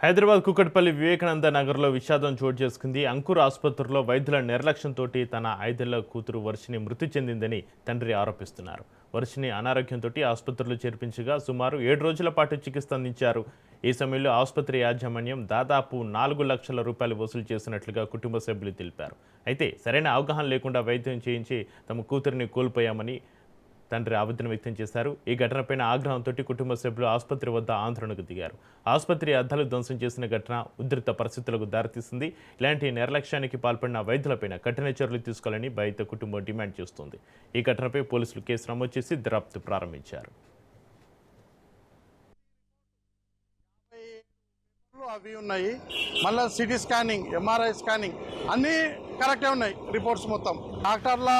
హైదరాబాద్ కుకట్పల్లి వివేకానంద నగర్లో విషాదం చోటు చేసుకుంది. అంకుర్ ఆసుపత్రిలో వైద్యుల నిర్లక్ష్యంతో తన 5ఏళ్ల కూతురు వర్షిని మృతి చెందిందని తండ్రి ఆరోపిస్తున్నారు. వర్షిని అనారోగ్యంతో ఆసుపత్రిలో చేర్పించగా సుమారు 7 రోజుల పాటు చికిత్స అందించారు. ఈ సమయంలో ఆసుపత్రి యాజమాన్యం దాదాపు 4 లక్షల రూపాయలు వసూలు చేసినట్లుగా కుటుంబ సభ్యులు తెలిపారు. అయితే సరైన అవగాహన లేకుండా వైద్యం చేయించి తమ కూతురిని కోల్పోయామని తండ్రి ఆవేదన వ్యక్తం చేశారు. ఈ ఘటనపై ఆగ్రహంతో కుటుంబ సభ్యులు ఆసుపత్రి వద్ద ఆందోళనకు దిగారు. ఆసుపత్రి అద్దాలు ధ్వంసం చేసిన ఘటన ఉధృత పరిస్థితులకు దారితీసింది. ఇలాంటి నిర్లక్ష్యానికి పాల్పడిన వైద్యులపై కఠిన చర్యలు తీసుకోవాలని బాధిత కుటుంబం డిమాండ్ చేస్తోంది. ఈ ఘటనపై పోలీసులు కేసు నమోదు చేసి దర్యాప్తు ప్రారంభించారు. అవి ఉన్నాయి, మళ్ళీ సిటీ స్కానింగ్, ఎంఆర్ఐ స్కానింగ్ అన్నీ కరెక్టే ఉన్నాయి. రిపోర్ట్స్ మొత్తం డాక్టర్ల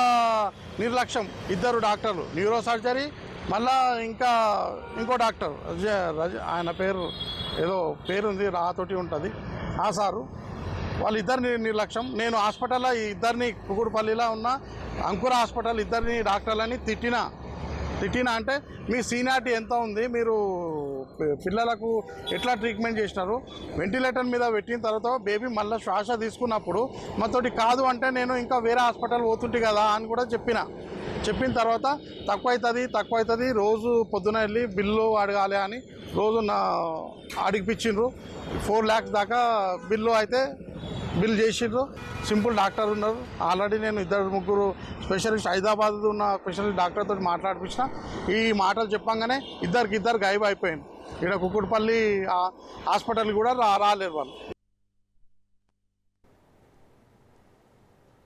నిర్లక్ష్యం. 2 డాక్టర్లు, న్యూరో సర్జరీ, మళ్ళా ఇంకో డాక్టర్ ఆయన పేరు ఏదో పేరుంది, రాతోటి ఉంటుంది ఆ సారు. వాళ్ళిద్దరిని నిర్లక్ష్యం. నేను హాస్పిటల్లో ఇద్దరిని కుకుడుపల్లిలో ఉన్న అంకుర హాస్పిటల్ ఇద్దరిని డాక్టర్లని తిట్టినా అంటే మీ సీనియారిటీ ఎంత ఉంది, మీరు పిల్లలకు ఎట్లా ట్రీట్మెంట్ చేసినారు, వెంటిలేటర్ మీద పెట్టిన తర్వాత బేబీ మళ్ళీ శ్వాస తీసుకున్నప్పుడు మాతోటి కాదు అంటే నేను ఇంకా వేరే హాస్పిటల్ పోతుంటే కదా అని కూడా చెప్పిన తర్వాత తక్కువ అవుతుంది రోజు పొద్దున వెళ్ళి బిల్లు అడగాలి అని రోజు అడిగిపించిండ్రు. 4 lakhs దాకా బిల్ చేసిండ్రు. సింపుల్ డాక్టర్ ఉన్నారు. ఆల్రెడీ నేను 2-3 స్పెషలిస్ట్ హైదరాబాద్ ఉన్న స్పెషలిస్ట్ డాక్టర్ తోటి మాట్లాడిపించిన. ఈ మాటలు చెప్పంగానే ఇద్దరు గాయబ్ అయిపోయింది. ఇక్కడ కుకుట్పల్లి హాస్పిటల్ కూడా రాలేరు వాళ్ళు.